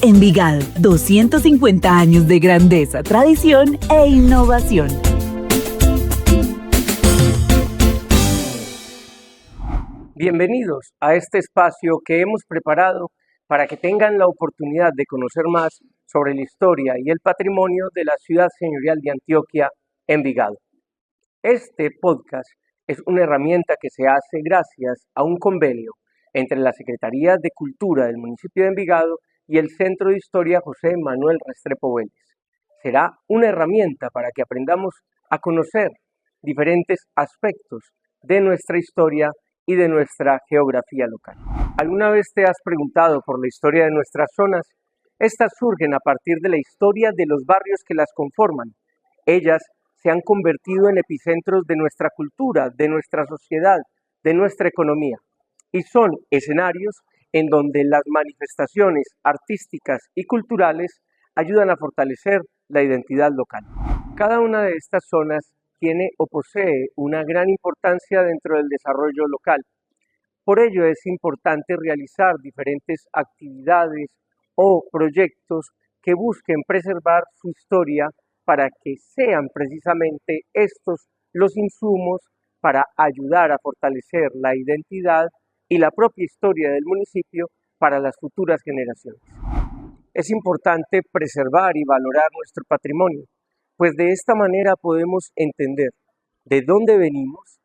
Envigado, 250 años de grandeza, tradición e innovación. Bienvenidos a este espacio que hemos preparado para que tengan la oportunidad de conocer más sobre la historia y el patrimonio de la ciudad señorial de Antioquia, Envigado. Este podcast es una herramienta que se hace gracias a un convenio entre la Secretaría de Cultura del municipio de Envigado y el Centro de Historia José Manuel Restrepo Vélez. Será una herramienta para que aprendamos a conocer diferentes aspectos de nuestra historia y de nuestra geografía local. ¿Alguna vez te has preguntado por la historia de nuestras zonas? Estas surgen a partir de la historia de los barrios que las conforman. Ellas se han convertido en epicentros de nuestra cultura, de nuestra sociedad, de nuestra economía, y son escenarios en donde las manifestaciones artísticas y culturales ayudan a fortalecer la identidad local. Cada una de estas zonas tiene o posee una gran importancia dentro del desarrollo local. Por ello es importante realizar diferentes actividades o proyectos que busquen preservar su historia para que sean precisamente estos los insumos para ayudar a fortalecer la identidad y la propia historia del municipio para las futuras generaciones. Es importante preservar y valorar nuestro patrimonio, pues de esta manera podemos entender de dónde venimos,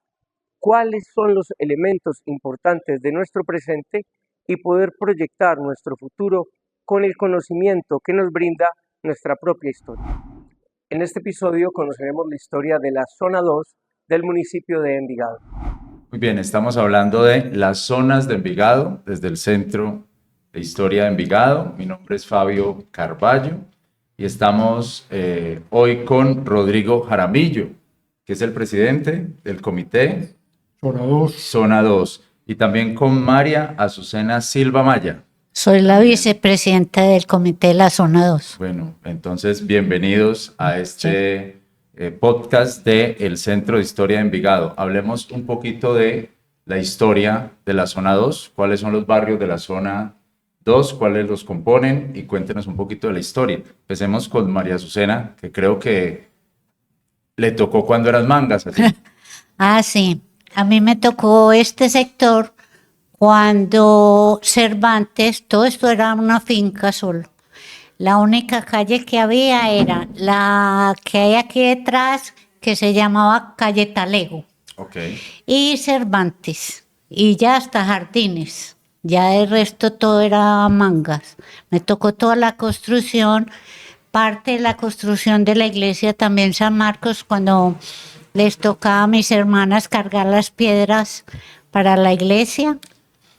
cuáles son los elementos importantes de nuestro presente y poder proyectar nuestro futuro con el conocimiento que nos brinda nuestra propia historia. En este episodio conoceremos la historia de la Zona 2 del municipio de Envigado. Muy bien, estamos hablando de las zonas de Envigado, desde el Centro de Historia de Envigado. Mi nombre es Fabio Carballo y estamos hoy con Rodrigo Jaramillo, que es el presidente del comité Zona 2, y también con María Azucena Silva Maya. Soy la vicepresidenta del comité de la Zona 2. Bueno, entonces bienvenidos a este podcast del Centro de Historia de Envigado. Hablemos un poquito de la historia de la Zona 2, cuáles son los barrios de la Zona 2, cuáles los componen, y cuéntenos un poquito de la historia. Empecemos con María Azucena, que creo que le tocó cuando eras mangas. ¿Así? Sí, a mí me tocó este sector cuando Cervantes, todo esto era una finca solo. La única calle que había era la que hay aquí detrás, que se llamaba calle Talego. Okay. Y Cervantes, y ya hasta Jardines. Ya el resto todo era mangas. Me tocó toda la construcción, parte de la construcción de la iglesia también San Marcos, cuando les tocaba a mis hermanas cargar las piedras para la iglesia.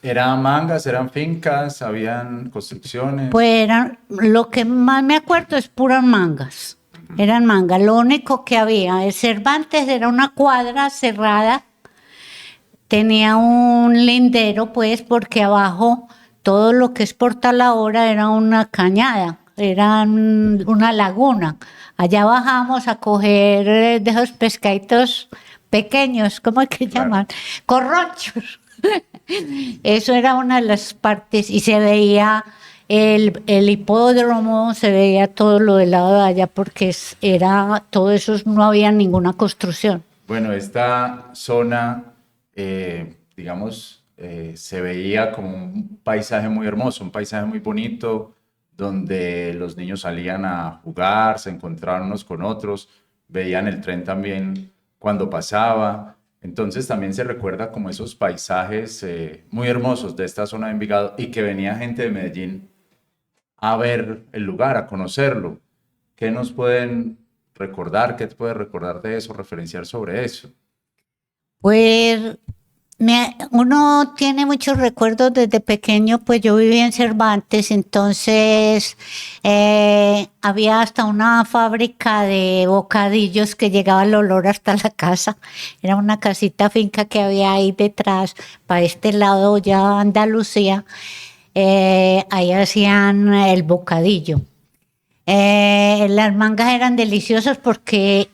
¿Eran mangas, eran fincas, habían construcciones? Pues lo que más me acuerdo es puras mangas. Eran mangas. Lo único que había, el Cervantes era una cuadra cerrada. Tenía un lindero, pues, porque abajo todo lo que es Portalahora era una cañada, era una laguna. Allá bajamos a coger de esos pescaditos pequeños, ¿cómo es que llaman? Corronchos. Eso era una de las partes, y se veía el hipódromo, se veía todo lo del lado de allá, porque era todo eso, no había ninguna construcción. Bueno, esta zona, se veía como un paisaje muy hermoso, un paisaje muy bonito, donde los niños salían a jugar, se encontraban unos con otros, veían el tren también cuando pasaba. Entonces también se recuerda como esos paisajes muy hermosos de esta zona de Envigado, y que venía gente de Medellín a ver el lugar, a conocerlo. ¿Qué nos pueden recordar? ¿Qué te puedes recordar de eso, referenciar sobre eso? Pues uno tiene muchos recuerdos desde pequeño. Pues yo vivía en Cervantes, entonces había hasta una fábrica de bocadillos que llegaba el olor hasta la casa. Era una casita finca que había ahí detrás, para este lado ya Andalucía. Ahí hacían el bocadillo. Las mangas eran deliciosas porque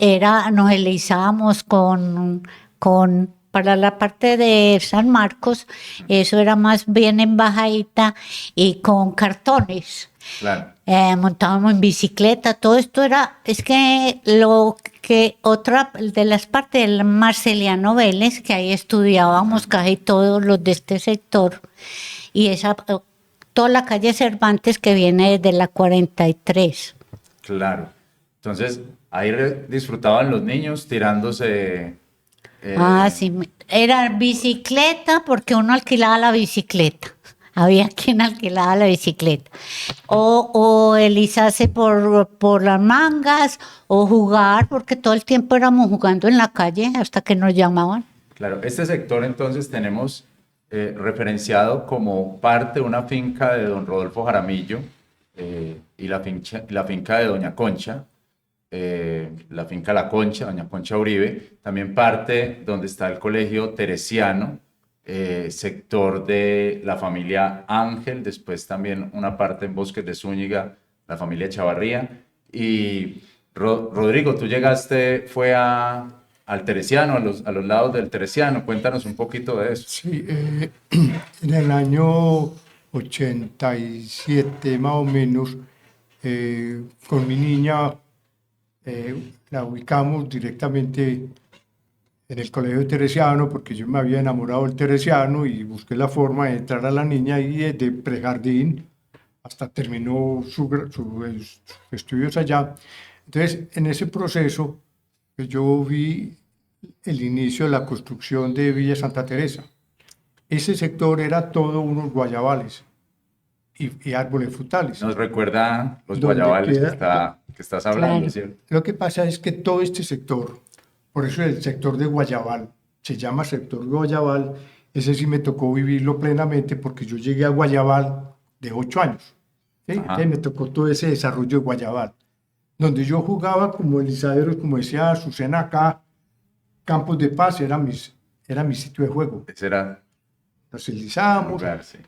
nos helizábamos con para la parte de San Marcos, eso era más bien en bajadita y con cartones. Claro. Montábamos en bicicleta, todo esto era, es que lo que otra de las partes del Marceliano Vélez, que ahí estudiábamos casi todos los de este sector, y esa, toda la calle Cervantes que viene desde la 43. Claro. Entonces, ahí disfrutaban los niños tirándose. Sí, era bicicleta porque uno alquilaba la bicicleta. Había quien alquilaba la bicicleta. O erizarse por las mangas, o jugar, porque todo el tiempo éramos jugando en la calle hasta que nos llamaban. Claro, este sector entonces tenemos referenciado como parte de una finca de don Rodolfo Jaramillo y la finca de doña Concha, la finca La Concha, doña Concha Uribe, también parte donde está el colegio Teresiano, sector de la familia Ángel, después también una parte en Bosques de Zúñiga, la familia Chavarría. Y Rodrigo, tú llegaste, fue al Teresiano, a los lados del Teresiano, cuéntanos un poquito de eso. Sí, en el año 87 más o menos, con mi niña la ubicamos directamente en el colegio Teresiano, porque yo me había enamorado del Teresiano y busqué la forma de entrar a la niña y desde prejardín hasta terminó sus estudios allá. Entonces, en ese proceso, pues yo vi el inicio de la construcción de Villa Santa Teresa. Ese sector era todo unos guayabales y árboles frutales. Nos recuerda los ¿Dónde guayabales queda? que estás hablando, Claro. ¿cierto? Lo que pasa es que todo este sector, por eso el sector de Guayabal, se llama sector Guayabal, ese sí me tocó vivirlo plenamente porque yo llegué a Guayabal de 8 años. ¿Sí? Entonces me tocó todo ese desarrollo de Guayabal, donde yo jugaba como Elisaderos, como decía Azucena acá, Campos de Paz, era mi sitio de juego. Ese era Nos el deslizábamos lugar, sí.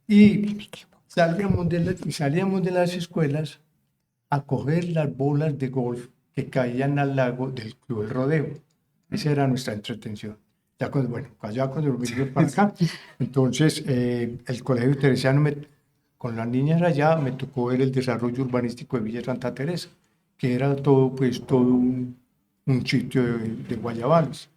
y salíamos de las escuelas a coger las bolas de golf que caían al lago del Club del Rodeo. Esa era nuestra entretención. Ya cuando nos vinimos para acá, entonces el colegio teresiano, con las niñas allá, me tocó ver el desarrollo urbanístico de Villa Santa Teresa, que era todo un sitio de guayabales.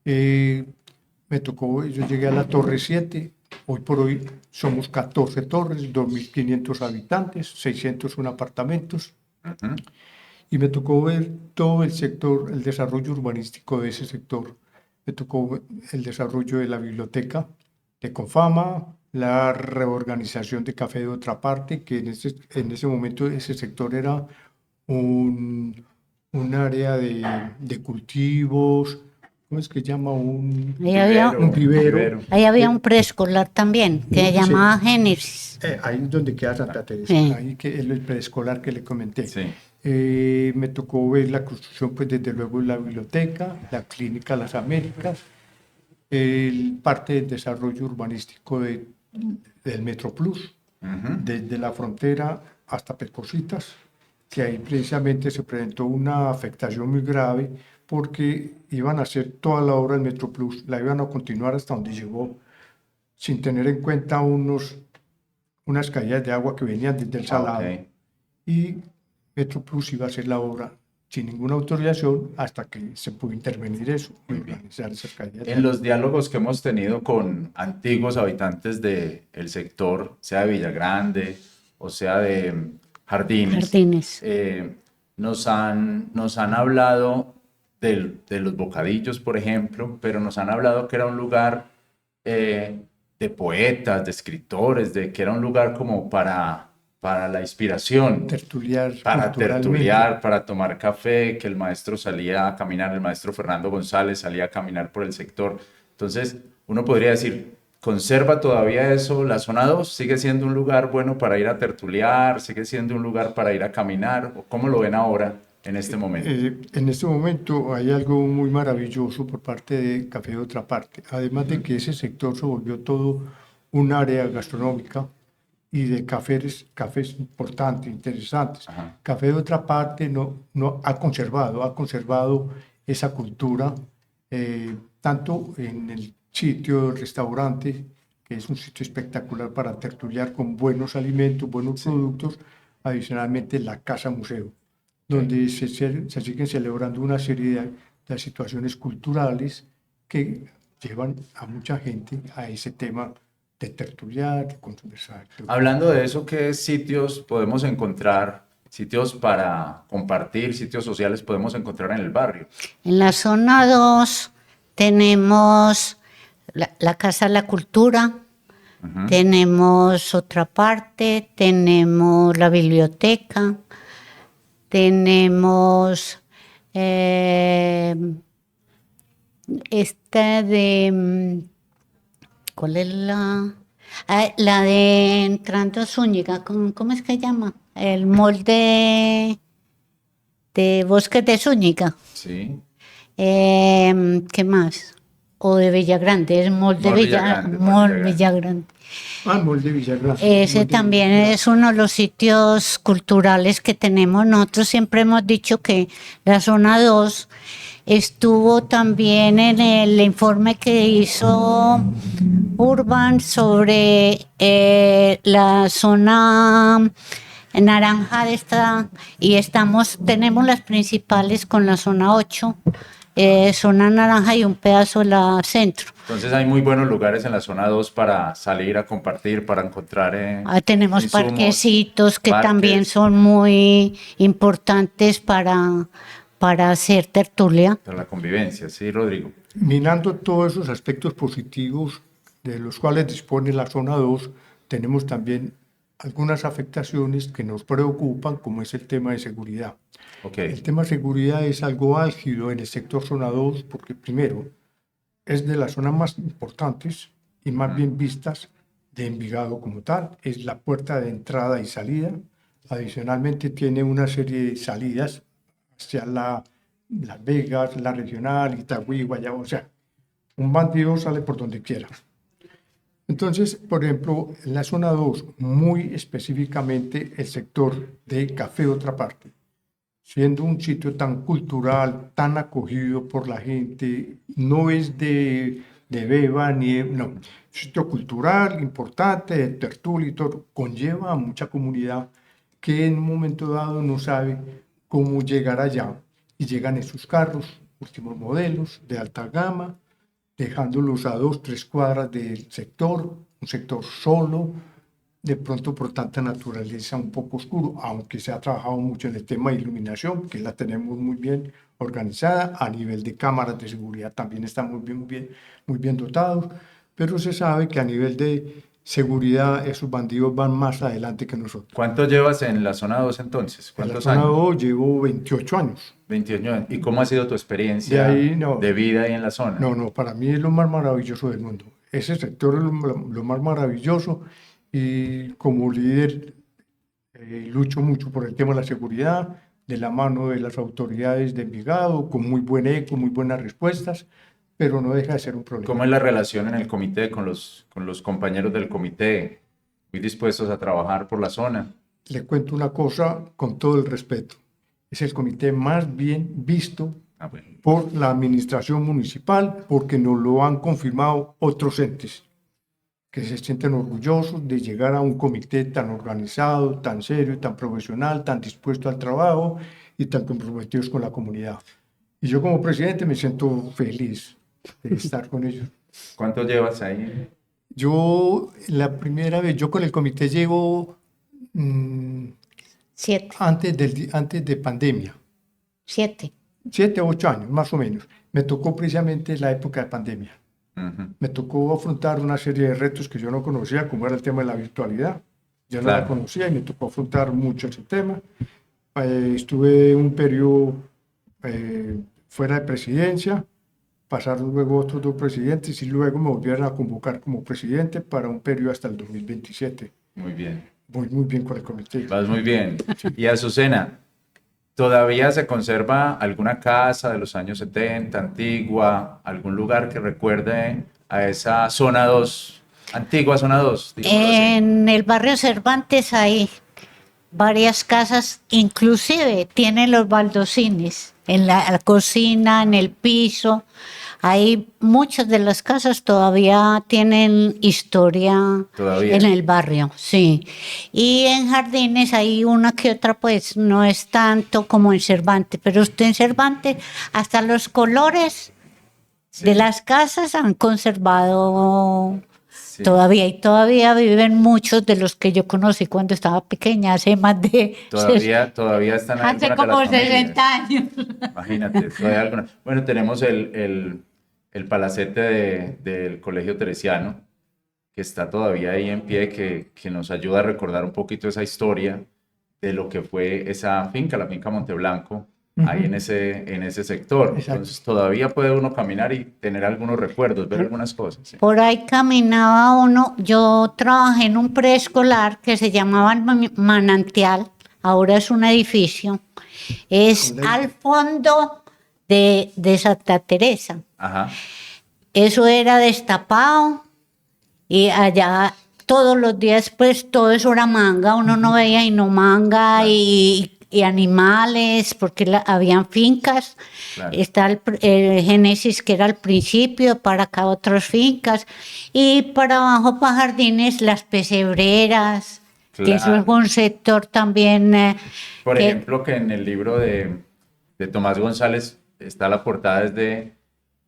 Me tocó, yo llegué a la Torre 7, hoy por hoy somos 14 torres, 2.500 habitantes, 601 apartamentos. Ujú. Y me tocó ver todo el sector, el desarrollo urbanístico de ese sector. Me tocó ver el desarrollo de la biblioteca de Confama, la reorganización de Café de Otra Parte, que en ese momento ese sector era un área de cultivos, ¿cómo es que llama? Ahí había, Un vivero. ahí había un preescolar también que se Sí. llamaba Génesis. Ahí es donde queda Santa Teresa, Sí. ahí que es el preescolar que le comenté. Sí. Me tocó ver la construcción, pues desde luego la biblioteca, la clínica Las Américas, parte del desarrollo urbanístico del Metro Plus, Ujú. desde la frontera hasta Pecositas, que ahí precisamente se presentó una afectación muy grave porque iban a hacer toda la obra del Metro Plus, la iban a continuar hasta donde llegó, sin tener en cuenta unas caídas de agua que venían desde el Salado. Ok. Y Metro Plus iba a hacer la obra sin ninguna autorización hasta que se pudo intervenir eso y organizar esas caídas. En los diálogos que hemos tenido con antiguos habitantes del sector, sea de Villagrande o sea de Jardines, nos han hablado de los bocadillos, por ejemplo, pero nos han hablado que era un lugar de poetas, de escritores, de que era un lugar como para la inspiración, Tertuliar para culturalmente. tertuliar, para tomar café, que el maestro salía a caminar, el maestro Fernando González salía a caminar por el sector. Entonces, uno podría decir, ¿conserva todavía eso? ¿La zona 2 sigue siendo un lugar bueno para ir a tertuliar? ¿Sigue siendo un lugar para ir a caminar? ¿O cómo lo ven ahora en este momento? En este momento hay algo muy maravilloso por parte de Café de Otra Parte. Además de que ese sector se volvió todo un área gastronómica y de cafés importantes, interesantes. Ajá. Café de Otra Parte no ha conservado esa cultura tanto en el sitio, el restaurante, que es un sitio espectacular para tertuliar con buenos alimentos, buenos productos, adicionalmente la casa museo, donde se siguen celebrando una serie de situaciones culturales que llevan a mucha gente a ese tema de tertuliar, de conversar. Hablando de eso, ¿qué sitios podemos encontrar, sitios para compartir, sitios sociales podemos encontrar en el barrio? En la zona 2 tenemos la Casa de la Cultura, tenemos otra parte, tenemos la biblioteca, tenemos esta de... ¿Cuál es la? La de entrando a Zúñiga, ¿cómo es que llama? El molde de Bosques de Zúñiga. Sí. ¿Qué más? O de Villagrande, es molde Villagrande. Ah, molde Villagrande. Ese también es uno de los sitios culturales que tenemos. Nosotros siempre hemos dicho que la zona 2 estuvo también en el informe que hizo Urban sobre la zona naranja de esta, y tenemos las principales con la zona 8, zona naranja y un pedazo de la centro. Entonces hay muy buenos lugares en la zona 2 para salir a compartir, para encontrar Tenemos insumos, parquecitos que parques. también son muy importantes para hacer tertulia. Para la convivencia, sí, Rodrigo. Minando todos esos aspectos positivos de los cuales dispone la zona 2, tenemos también algunas afectaciones que nos preocupan, como es el tema de seguridad. Okay. El tema de seguridad es algo álgido en el sector zona 2 porque, primero, es de las zonas más importantes y más bien vistas de Envigado como tal. Es la puerta de entrada y salida. Adicionalmente tiene una serie de salidas hacia Las Vegas, la regional, Itagüí, Guayabo. O sea, un bandido sale por donde quiera. Entonces, por ejemplo, en la zona 2, muy específicamente el sector de Café Otra Parte, siendo un sitio tan cultural, tan acogido por la gente, no es de beba ni no, sitio cultural importante, de tertulia y todo, conlleva a mucha comunidad que en un momento dado no sabe cómo llegar allá y llegan en sus carros, últimos modelos de alta gama, dejándolos a 2-3 cuadras del sector, un sector solo, de pronto por tanta naturaleza un poco oscuro, aunque se ha trabajado mucho en el tema de iluminación, que la tenemos muy bien organizada, a nivel de cámaras de seguridad también estamos muy bien dotados, pero se sabe que a nivel de seguridad esos bandidos van más adelante que nosotros. ¿Cuánto llevas en la zona 2 entonces? ¿Cuántos en la zona años? 2 llevo 28 años. 28 años. ¿Y cómo ha sido tu experiencia de vida ahí en la zona? No, para mí es lo más maravilloso del mundo. Ese sector es lo más maravilloso y como líder lucho mucho por el tema de la seguridad, de la mano de las autoridades de Envigado, con muy buen eco, muy buenas respuestas, pero no deja de ser un problema. ¿Cómo es la relación en el comité con los compañeros del comité? ¿Muy dispuestos a trabajar por la zona? Le cuento una cosa con todo el respeto. Es el comité más bien visto por la administración municipal porque nos lo han confirmado otros entes que se sienten orgullosos de llegar a un comité tan organizado, tan serio, tan profesional, tan dispuesto al trabajo y tan comprometidos con la comunidad. Y yo como presidente me siento feliz de estar con ellos. ¿Cuánto llevas ahí? Yo, la primera vez, yo con el comité llevo 7. Antes de pandemia. 7. 7 o 8 años, más o menos. Me tocó precisamente la época de pandemia. Me tocó afrontar una serie de retos que yo no conocía, como era el tema de la virtualidad. Yo no la conocía y me tocó afrontar mucho ese tema. Estuve un periodo fuera de presidencia, pasaron luego otros 2 presidentes y luego me volvieron a convocar como presidente para un periodo hasta el 2027. Muy bien. Voy muy bien con el comité. Vas muy bien. Y Azucena, ¿todavía se conserva alguna casa de los años 70, antigua, algún lugar que recuerde a esa zona 2, antigua zona 2? En el barrio Cervantes hay varias casas, inclusive tienen los baldocines en la cocina, en el piso. Hay muchas de las casas todavía tienen historia Todavía. en el barrio, sí. Y en Jardines hay una que otra, pues no es tanto como en Cervantes, pero usted en Cervantes, hasta los colores de las casas han conservado Sí. todavía, y todavía viven muchos de los que yo conocí cuando estaba pequeña, hace más de... Todavía están hace algunas de como las familias. 60 años. Imagínate, todavía algunas. Bueno, tenemos el palacete del Colegio Teresiano, que está todavía ahí en pie, que nos ayuda a recordar un poquito esa historia de lo que fue esa finca, la finca Monteblanco, ahí en ese sector. Exacto. Entonces todavía puede uno caminar y tener algunos recuerdos, ver algunas cosas. ¿Sí? Por ahí caminaba uno. Yo trabajé en un preescolar que se llamaba el Manantial, ahora es un edificio. Es al fondo de Santa Teresa. Ajá. Eso era destapado y allá todos los días, pues todo eso era manga. Uno no veía y no manga y animales, porque habían fincas. Claro. Está el Génesis, que era al principio, para acá otras fincas, y para abajo, para Jardines, las pesebreras, que eso es un sector también. Por ejemplo, que en el libro de Tomás González está la portada desde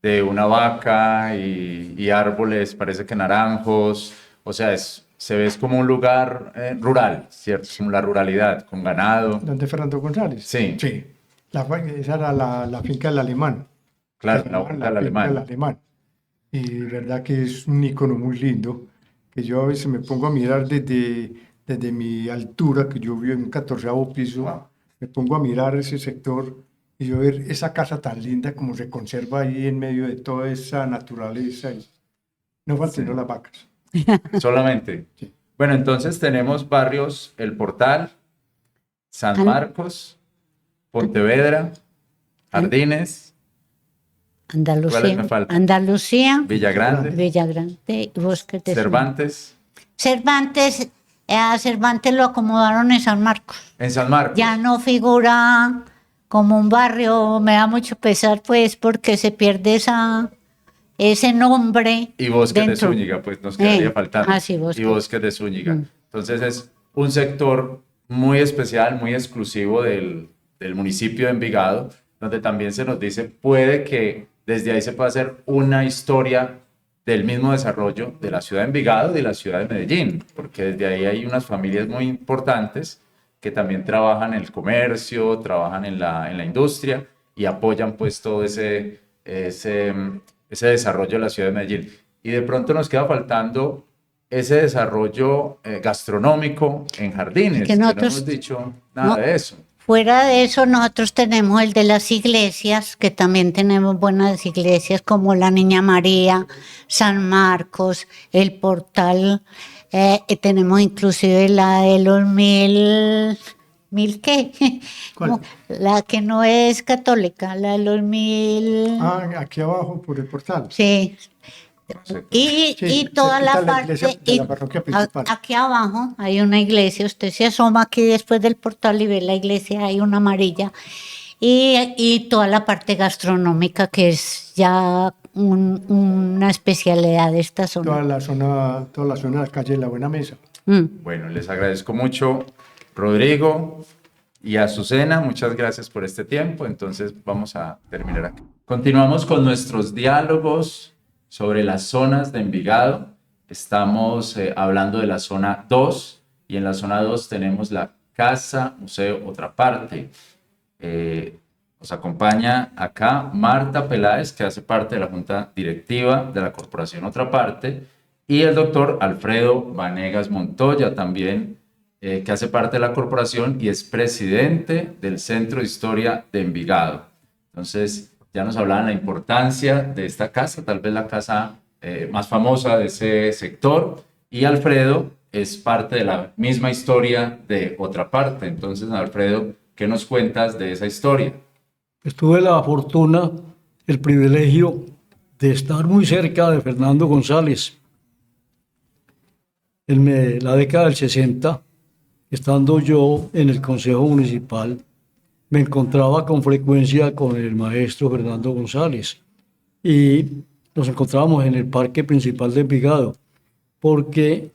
de una vaca y árboles, parece que naranjos, o sea, se ve como un lugar rural, ¿cierto? Como la ruralidad, con ganado. ¿Dónde Fernando González? Sí. Sí. Esa era la finca del Alemán. Claro, Se la llamaban finca del finca del Alemán. Alemán. Y verdad que es un icono muy lindo, que yo a veces me pongo a mirar desde mi altura, que yo vivo en un 14º piso, Wow. me pongo a mirar ese sector y yo ver esa casa tan linda como se conserva ahí en medio de toda esa naturaleza. Y no faltan Sí. las vacas. Solamente. Sí. Bueno, entonces tenemos barrios El Portal, San Marcos, Pontevedra, Jardines, ¿cuáles me Andalucía, faltan? Andalucía, Villagrande, Villagrande y Bosques de Cervantes. Cervantes. A Cervantes lo acomodaron en San Marcos. En San Marcos. Ya no figura como un barrio. Me da mucho pesar, pues, porque se pierde ese nombre. Y Bosques dentro. de Zúñiga, pues nos quedaría faltando. Sí, Bosques. Y Bosques de Zúñiga. Mm. Entonces es un sector muy especial, muy exclusivo del municipio de Envigado, donde también se nos dice, puede que desde ahí se pueda hacer una historia del mismo desarrollo de la ciudad de Envigado y de la ciudad de Medellín, porque desde ahí hay unas familias muy importantes que también trabajan en el comercio, trabajan en la industria y apoyan pues todo ese desarrollo de la ciudad de Medellín. Y de pronto nos queda faltando ese desarrollo gastronómico en Jardines, Que no nosotros- hemos dicho nada no. de eso. Fuera de eso, nosotros tenemos el de las iglesias, que también tenemos buenas iglesias como la Niña María, San Marcos, el Portal. Y tenemos inclusive la de los ¿mil qué? ¿Cuál? La que no es católica, la de los 1000. Aquí abajo por el portal. Sí. No sé. Y Sí, toda cerquita la de la parte. iglesia de la parroquia principal. Aquí abajo hay una iglesia. Usted se asoma aquí después del portal y ve la iglesia, hay una amarilla. Y toda la parte gastronómica, que es ya una especialidad de esta zona. Toda la zona de la calle de la Buena Mesa. Bueno, les agradezco mucho, Rodrigo y Azucena, muchas gracias por este tiempo. Entonces vamos a terminar aquí. Continuamos con nuestros diálogos sobre las zonas de Envigado. Estamos hablando de la zona 2 y en la zona 2 tenemos la Casa Museo Otra Parte. Nos acompaña acá Marta Peláez, que hace parte de la Junta Directiva de la Corporación Otra Parte, y el doctor Alfredo Vanegas Montoya, también que hace parte de la corporación y es presidente del Centro de Historia de Envigado. Entonces, ya nos hablaban la importancia de esta casa, tal vez la casa más famosa de ese sector, y Alfredo es parte de la misma historia de Otra Parte. Entonces, Alfredo, ¿qué nos cuentas de esa historia? Tuve la fortuna, el privilegio de estar muy cerca de Fernando González. En la década del 60, estando yo en el Consejo Municipal, me encontraba con frecuencia con el maestro Fernando González. y nos encontrábamos en el parque principal de Envigado, porque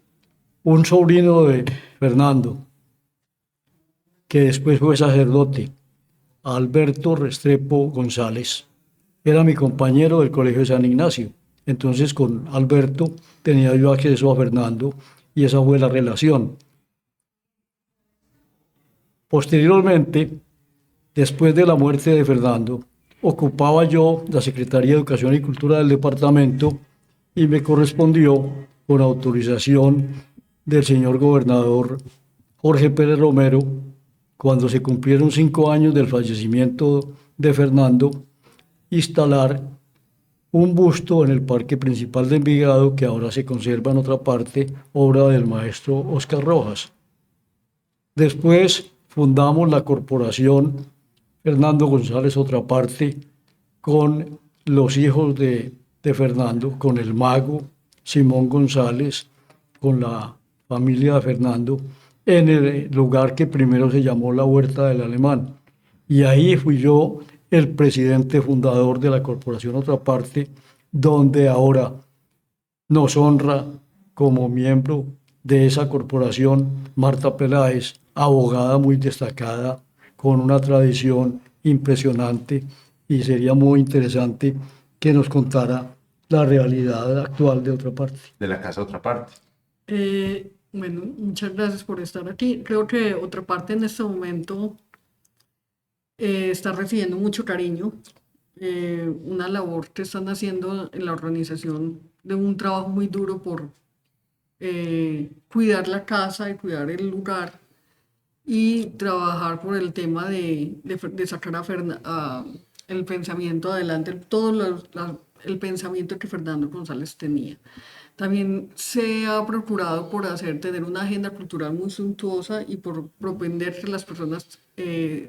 un sobrino de Fernando, que después fue sacerdote, Alberto Restrepo González, era mi compañero del Colegio de San Ignacio. Entonces con Alberto tenía yo acceso a Fernando y esa fue la relación. Posteriormente, después de la muerte de Fernando, ocupaba yo la Secretaría de Educación y Cultura del departamento y me correspondió, con autorización del señor gobernador Jorge Pérez Romero, cuando se cumplieron 5 años del fallecimiento de Fernando, instalar un busto en el parque principal de Envigado, que ahora se conserva en otra parte, obra del maestro Oscar Rojas. Después fundamos la corporación Fernando González Otra Parte, con los hijos de Fernando, con el mago Simón González, con la familia de Fernando, en el lugar que primero se llamó la Huerta del Alemán. Y ahí fui yo el presidente fundador de la corporación Otra Parte, donde ahora nos honra como miembro de esa corporación Marta Peláez, abogada muy destacada, con una tradición impresionante, y sería muy interesante que nos contara la realidad actual de Otra Parte. De la casa Otra Parte. Bueno, muchas gracias por estar aquí. Creo que Otra Parte en este momento está recibiendo mucho cariño, una labor que están haciendo en la organización de un trabajo muy duro por cuidar la casa y cuidar el lugar y trabajar por el tema de sacar el pensamiento adelante, el pensamiento que Fernando González tenía. También se ha procurado por tener una agenda cultural muy suntuosa y por propender que las personas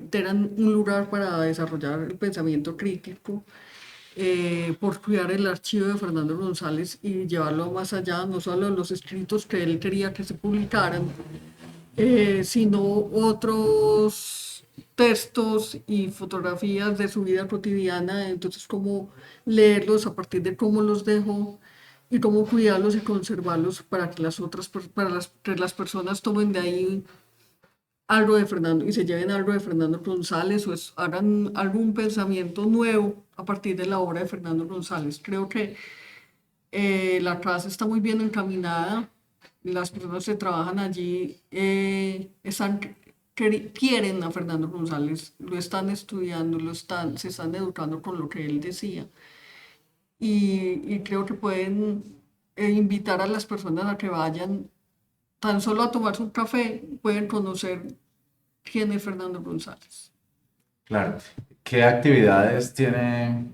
tengan un lugar para desarrollar el pensamiento crítico, por cuidar el archivo de Fernando González y llevarlo más allá, no solo los escritos que él quería que se publicaran, sino otros textos y fotografías de su vida cotidiana. Entonces, cómo leerlos a partir de cómo los dejó y cómo cuidarlos y conservarlos para que las personas tomen de ahí algo de Fernando y se lleven algo de Fernando González, o hagan algún pensamiento nuevo a partir de la obra de Fernando González. Creo que la casa está muy bien encaminada. Las personas que trabajan allí quieren a Fernando González, lo están estudiando, se están educando con lo que él decía. Y creo que pueden invitar a las personas a que vayan tan solo a tomarse un café, pueden conocer quién es Fernando González. Claro. ¿Qué actividades tiene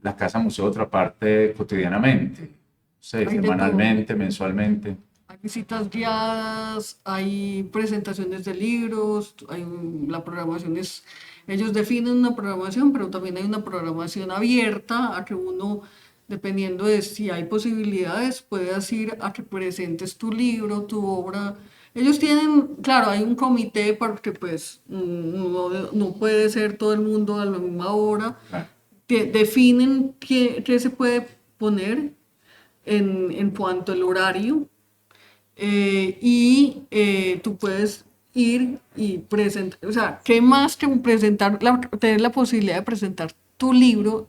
la Casa Museo Otra Parte cotidianamente? Sí, semanalmente, mensualmente. Hay visitas guiadas, hay presentaciones de libros, la programación es... Ellos definen una programación, pero también hay una programación abierta a que uno, dependiendo de si hay posibilidades, puedas ir a que presentes tu libro, tu obra. Ellos tienen, claro, hay un comité porque pues no puede ser todo el mundo a la misma hora. Claro. Definen qué se puede poner en cuanto al horario. Tú puedes ir y presentar, o sea, ¿qué más que presentar, tener la posibilidad de presentar tu libro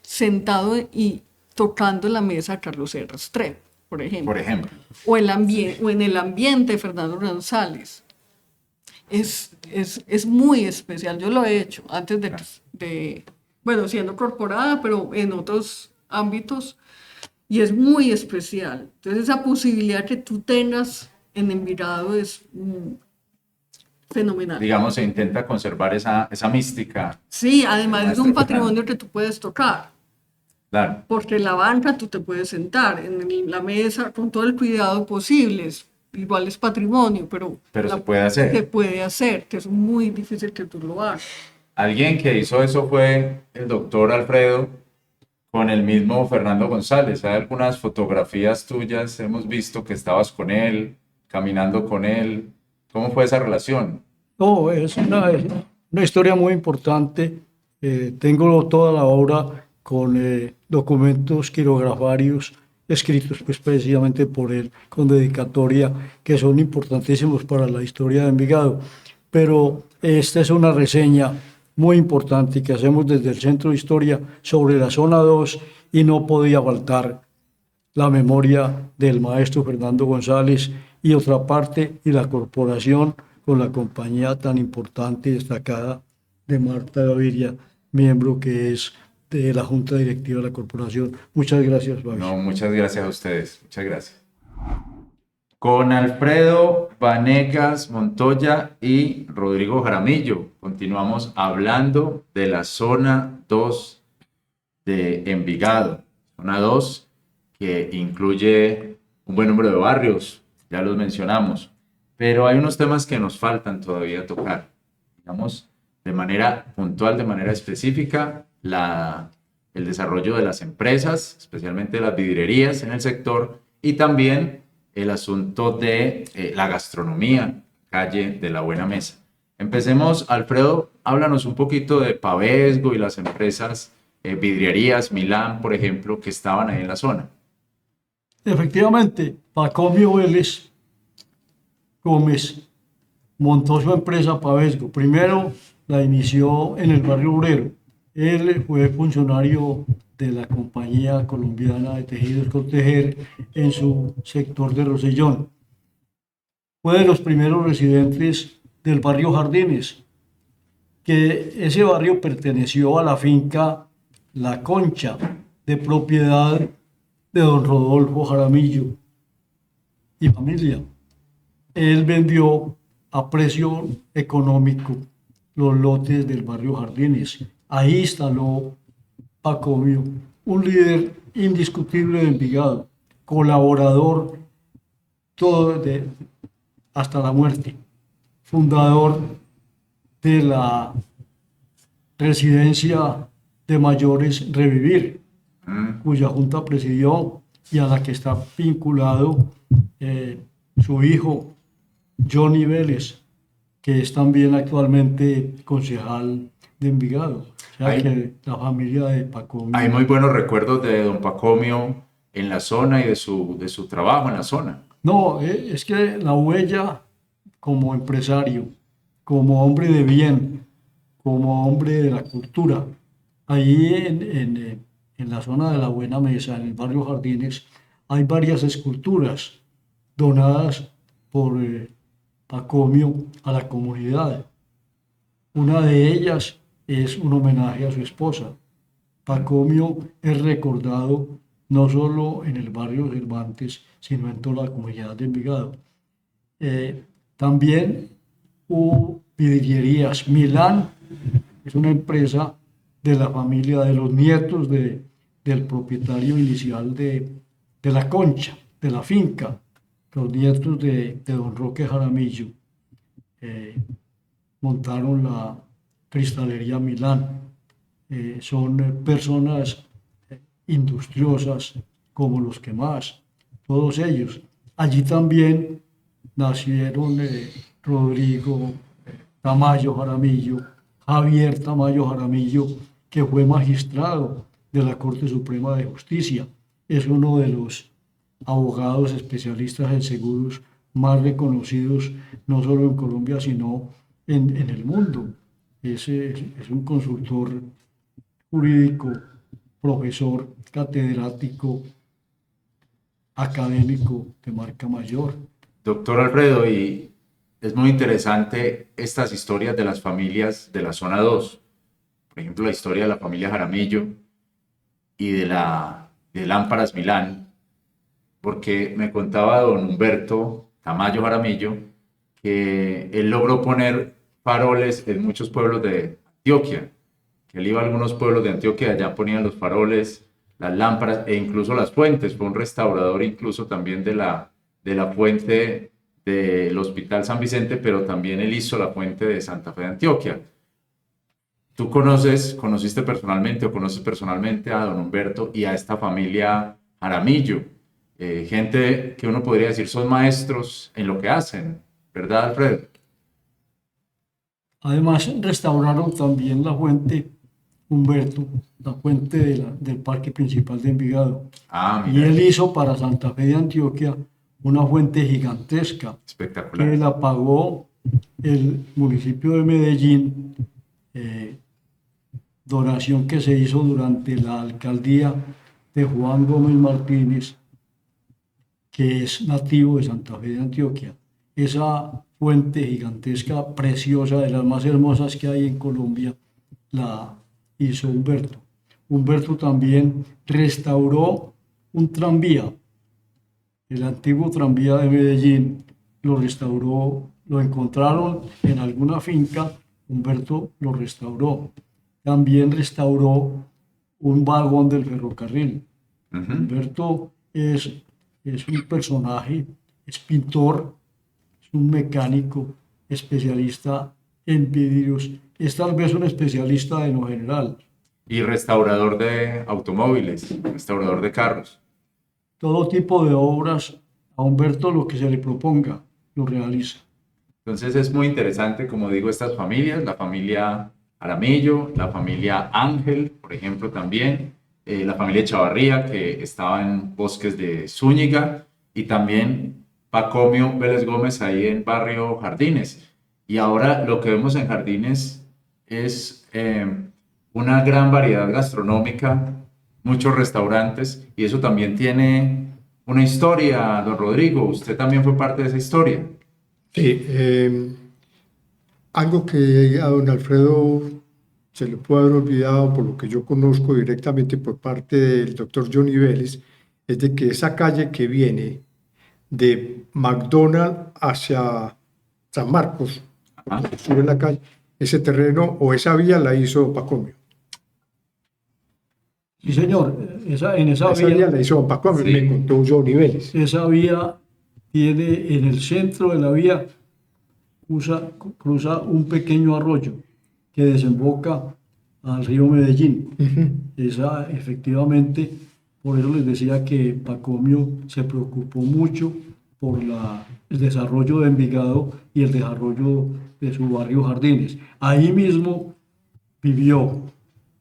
sentado y tocando la mesa a Carlos R. Restrepo, por ejemplo? O en el ambiente de Fernando González. Es muy especial. Yo lo he hecho antes bueno, siendo corporada, pero en otros ámbitos. Y es muy especial. Entonces, esa posibilidad que tú tengas en Envigado es fenomenal. Digamos, se intenta conservar esa mística. Sí, además es un patrimonio que tú puedes tocar. Claro. Porque en la banca tú te puedes sentar, en la mesa, con todo el cuidado posible. Igual es patrimonio, pero se puede hacer. Se puede hacer, que es muy difícil que tú lo hagas. Alguien que hizo eso fue el doctor Alfredo, con el mismo Fernando González. Hay algunas fotografías tuyas, hemos visto que estabas con él, caminando con él. ¿Cómo fue esa relación? No, es una historia muy importante. Tengo toda la obra con documentos quirografarios escritos pues precisamente por él, con dedicatoria, que son importantísimos para la historia de Envigado. Pero esta es una reseña muy importante que hacemos desde el Centro de Historia sobre la Zona 2 y no podía faltar la memoria del maestro Fernando González y otra parte y la corporación con la compañía tan importante y destacada de Marta Gaviria, miembro que es de la Junta Directiva de la corporación. Muchas gracias, Babi. No, muchas gracias a ustedes. Muchas gracias. Con Alfredo Vanegas Montoya y Rodrigo Jaramillo, continuamos hablando de la zona 2 de Envigado. Zona 2 que incluye un buen número de barrios, ya los mencionamos, pero hay unos temas que nos faltan todavía tocar. Digamos, de manera puntual, de manera específica, el desarrollo de las empresas, especialmente las vidrierías en el sector, y también el asunto de la gastronomía, calle de la Buena Mesa. Empecemos, Alfredo, háblanos un poquito de Pavesgo y las empresas vidrierías, Milán, por ejemplo, que estaban ahí en la zona. Efectivamente, Pacomio Vélez Gómez montó su empresa Pavesgo. Primero la inició en el barrio obrero. Él fue funcionario de la Compañía Colombiana de Tejidos Coltejer en su sector de Rosellón. Fue de los primeros residentes del barrio Jardines, que ese barrio perteneció a la finca La Concha, de propiedad de don Rodolfo Jaramillo y familia. Él vendió a precio económico los lotes del barrio Jardines. Ahí instaló Pacomio, un líder indiscutible de Envigado, colaborador hasta la muerte, fundador de la residencia de mayores Revivir, cuya junta presidió y a la que está vinculado su hijo Johnny Vélez, que es también actualmente concejal de Envigado. O sea que la familia de Pacomio... Hay muy buenos recuerdos de don Pacomio en la zona y de su trabajo en la zona. No, es que la huella como empresario, como hombre de bien, como hombre de la cultura, ahí en la zona de la Buena Mesa, en el barrio Jardines, hay varias esculturas donadas por Pacomio a la comunidad. Una de ellas es un homenaje a su esposa. Pacomio es recordado no solo en el barrio Cervantes, sino en toda la comunidad de Envigado. También hubo vidrierías. Milán es una empresa de la familia de los nietos del propietario inicial de La Concha, de la finca, los nietos de don Roque Jaramillo. Montaron la cristalería Milán. Son personas industriosas como los que más, todos ellos. Allí también nacieron Rodrigo Tamayo Jaramillo, Javier Tamayo Jaramillo, que fue magistrado de la Corte Suprema de Justicia. Es uno de los abogados especialistas en seguros más reconocidos, no solo en Colombia, sino en el mundo. Es un consultor jurídico, profesor, catedrático, académico de marca mayor. Doctor Alfredo, y es muy interesante estas historias de las familias de la zona 2. Por ejemplo, la historia de la familia Jaramillo y de Lámparas Milán, porque me contaba don Humberto Tamayo Jaramillo que él logró poner faroles en muchos pueblos de Antioquia, que él iba a algunos pueblos de Antioquia, allá ponían los faroles, las lámparas e incluso las fuentes. Fue un restaurador incluso también de la fuente del Hospital San Vicente, pero también él hizo la fuente de Santa Fe de Antioquia. ¿Tú conociste personalmente o conoces personalmente a don Humberto y a esta familia Jaramillo? Gente que uno podría decir son maestros en lo que hacen, ¿verdad, Alfredo? Además, restauraron también la fuente Humberto, la fuente del Parque Principal de Envigado. Ah, Y mira, él hizo para Santa Fe de Antioquia una fuente gigantesca que espectacular. la pagó el municipio de Medellín, donación que se hizo durante la alcaldía de Juan Gómez Martínez, que es nativo de Santa Fe de Antioquia. Esa fuente gigantesca, preciosa, de las más hermosas que hay en Colombia, la hizo Humberto. Humberto también restauró un tranvía, el antiguo tranvía de Medellín, lo restauró, lo encontraron en alguna finca, Humberto lo restauró. También restauró un vagón del ferrocarril. Ujú. Humberto es un personaje, es pintor, es un mecánico, especialista en vidrios, es tal vez un especialista en lo general. Y restaurador de automóviles, restaurador de carros. Todo tipo de obras, a Humberto lo que se le proponga, lo realiza. Entonces es muy interesante, como digo, estas familias, la familia Aramillo, la familia Ángel, por ejemplo, también, la familia Chavarría, que estaba en Bosques de Zúñiga, y también Pacomio Vélez Gómez ahí en Barrio Jardines. Y ahora lo que vemos en Jardines es una gran variedad gastronómica, muchos restaurantes, y eso también tiene una historia, don Rodrigo. Usted también fue parte de esa historia. Sí, algo que a don Alfredo se le puede haber olvidado por lo que yo conozco directamente por parte del doctor Johnny Vélez, es de que esa calle que viene de McDonald's hacia San Marcos, Ajá. sube la calle, ese terreno o esa vía la hizo Pacomio. Sí, señor, en esa Esa vía vía, la hizo Pacomio, Sí. me contó Johnny Vélez. esa vía tiene en el centro de la vía, cruza un pequeño arroyo que desemboca al río Medellín. Esa, efectivamente, por eso les decía que Pacomio se preocupó mucho por el desarrollo de Envigado y el desarrollo de su barrio Jardines. Ahí mismo vivió,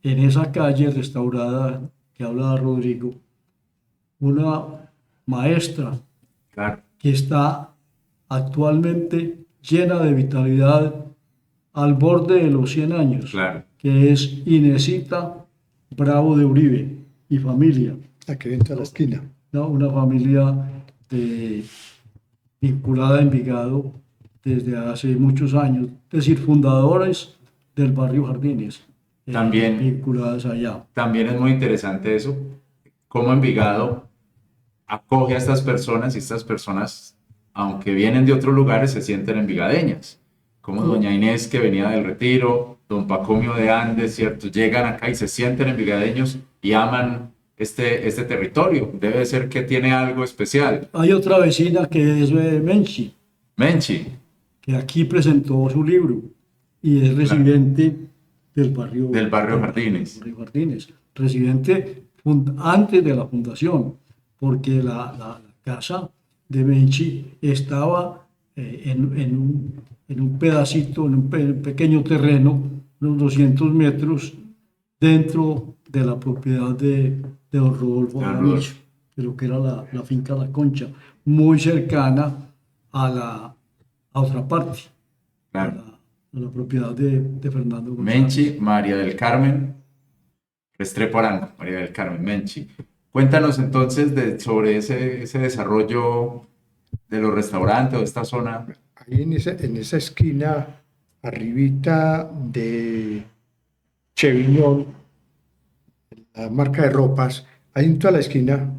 en esa calle restaurada que habla Rodrigo, una maestra Claro. que está actualmente llena de vitalidad al borde de los 100 años, Claro. que es Inesita Bravo de Uribe y familia, La que entra a la esquina. una familia vinculada a Envigado desde hace muchos años, es decir, fundadores del barrio Jardines, También. vinculadas allá. También es muy interesante eso, cómo Envigado acoge a estas personas y estas personas, aunque vienen de otros lugares, se sienten envigadeñas. Como doña Inés, que venía del Retiro, don Pacomio de Andes, ¿cierto? Llegan acá y se sienten envigadeños y aman este territorio. Debe ser que tiene algo especial. Hay otra vecina que es Menchi, Menchi, que aquí presentó su libro y es residente del barrio Jardines. Barrio Jardines, residente antes de la fundación, porque la casa de Menchi estaba en un pedacito, en un pequeño terreno, unos 200 metros, dentro de la propiedad de don Rodolfo Jaramillo, de lo que era la finca La Concha, muy cercana a otra parte, Claro. a la propiedad de Fernando González. Menchi, María del Carmen Restrepo Arango, María del Carmen Menchi. Cuéntanos entonces sobre ese desarrollo de los restaurantes o de esta zona. Ahí en esa esquina, arribita de Cheviñón, la marca de ropas, ahí en toda la esquina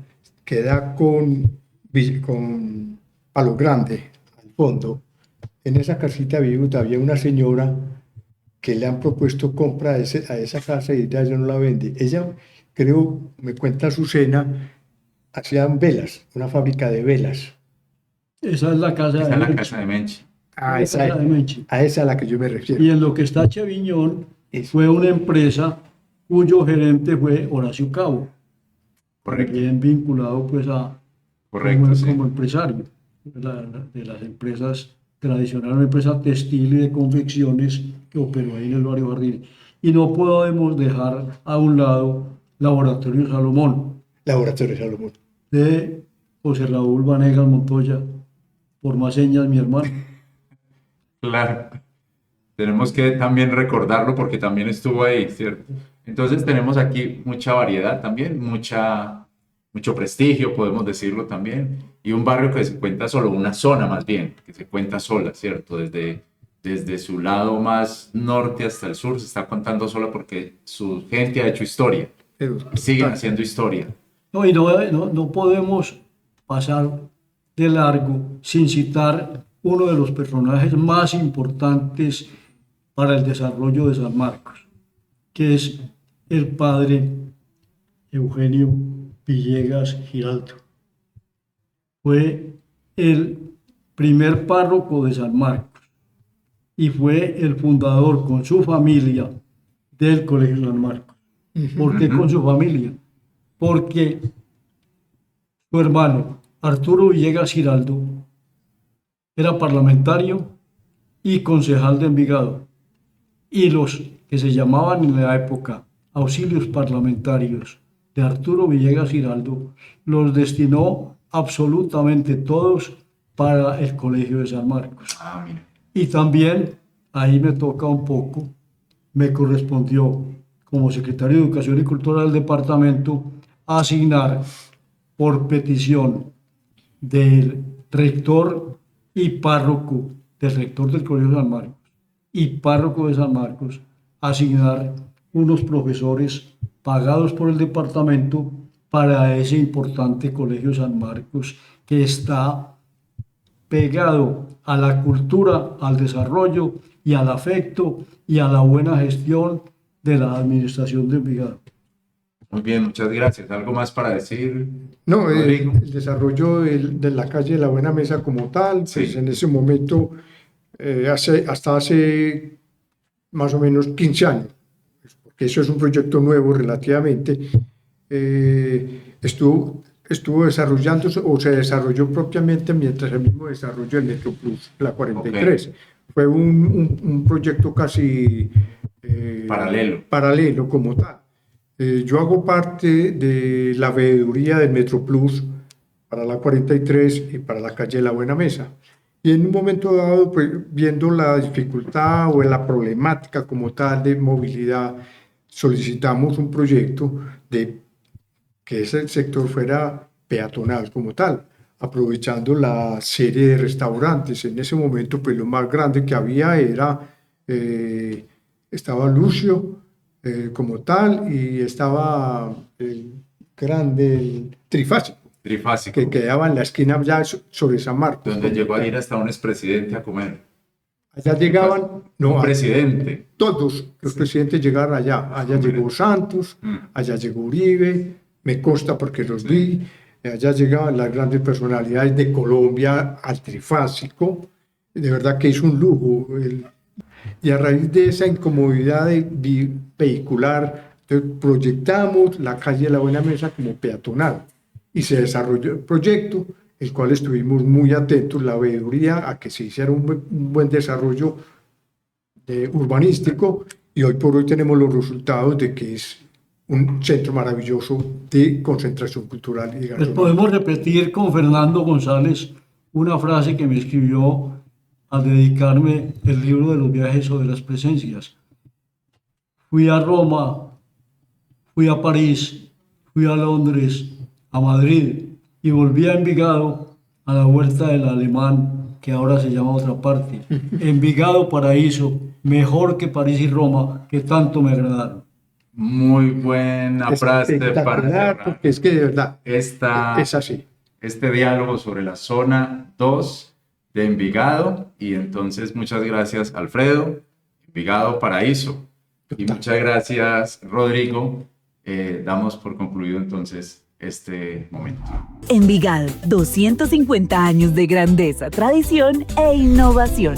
queda con Palo Grande al fondo. En esa casita vive todavía una señora que le han propuesto compra a esa casa y ella no la vende. Ella, creo, me cuenta Azucena, hacían velas, una fábrica de velas. Esa es la casa Esa de es la Menchi. casa de Menchi. A La casa de Menchi. esa a la que yo me refiero. Y en lo que está Cheviñón, Eso. fue una empresa cuyo gerente fue Horacio Cabo, Correcto. bien vinculado pues Correcto, sí. como empresario de las empresas tradicionales, una empresa textil y de confecciones que operó ahí en el barrio Jardines. Y no podemos dejar a un lado Laboratorio Salomón, Laboratorio Salomón. de José Raúl Vanegas Montoya, por más señas, mi hermano. Claro. Tenemos que también recordarlo porque también estuvo ahí, ¿cierto? Entonces tenemos aquí mucha variedad también, mucho prestigio, podemos decirlo también, y un barrio que se cuenta solo, una zona más bien, que se cuenta sola, ¿cierto? Desde su lado más norte hasta el sur se está contando sola porque su gente ha hecho historia, siguen haciendo historia. No, y no podemos pasar de largo sin citar uno de los personajes más importantes para el desarrollo de San Marcos, que es el padre Eugenio Villegas Giraldo. Fue el primer párroco de San Marcos y fue el fundador con su familia del Colegio San Marcos. ¿Por qué con su familia? Porque su hermano Arturo Villegas Giraldo era parlamentario y concejal de Envigado, y los que se llamaban en la época auxilios parlamentarios de Arturo Villegas Giraldo los destinó absolutamente todos para el Colegio de San Marcos. Ah, mira. Y también, ahí me toca un poco, me correspondió como secretario de Educación y Cultura del departamento asignar por petición del rector y párroco, del rector del Colegio de San Marcos y párroco de San Marcos, asignar unos profesores pagados por el departamento para ese importante Colegio de San Marcos que está pegado a la cultura, al desarrollo y al afecto y a la buena gestión de la administración de Envigado. Muy bien, muchas gracias. ¿Algo más para decir? No, Rodrigo? el desarrollo de la calle de la Buena Mesa como tal, pues Sí. en ese momento, hasta hace más o menos 15 años, porque eso es un proyecto nuevo relativamente, estuvo desarrollándose o se desarrolló propiamente mientras el mismo desarrollo del Metro Plus, la 43. Ok. Fue un proyecto casi paralelo como tal. Yo hago parte de la veeduría del Metro Plus para la 43 y para la calle de la Buena Mesa. Y en un momento dado, pues, viendo la dificultad o la problemática como tal de movilidad, solicitamos un proyecto de que ese sector fuera peatonal como tal, aprovechando la serie de restaurantes. En ese momento, pues lo más grande que había estaba Lucio como tal, y estaba el grande, el Trifásico, Trifásico, que quedaba en la esquina ya sobre San Marcos. donde llegó a ir hasta un expresidente a comer. Allá llegaban, no, Un presidente. todos los presidentes llegaron allá. Allá llegó Santos, allá llegó Uribe, me consta porque los vi. Allá llegaban las grandes personalidades de Colombia al Trifásico. De verdad que es un lujo. Y a raíz de esa incomodidad vehicular, entonces proyectamos la calle de la Buena Mesa como peatonal y se desarrolló el proyecto, el cual estuvimos muy atentos, la veeduría, a que se hiciera un buen desarrollo urbanístico, y hoy por hoy tenemos los resultados de que es un centro maravilloso de concentración cultural y Les gastronómica. podemos repetir con Fernando González una frase que me escribió al dedicarme el libro de los viajes o de las presencias. Fui a Roma, fui a París, fui a Londres, a Madrid y volví a Envigado, a la Huerta del Alemán, que ahora se llama otra parte. Envigado, paraíso, mejor que París y Roma, que tanto me agradaron. Muy buena frase para Espectacular, cerrar porque es que de verdad es así. este diálogo sobre la zona 2 de Envigado. Y entonces muchas gracias, Alfredo, Envigado Paraíso. Y muchas gracias, Rodrigo. Damos por concluido entonces este momento. Envigado, 250 años de grandeza, tradición e innovación.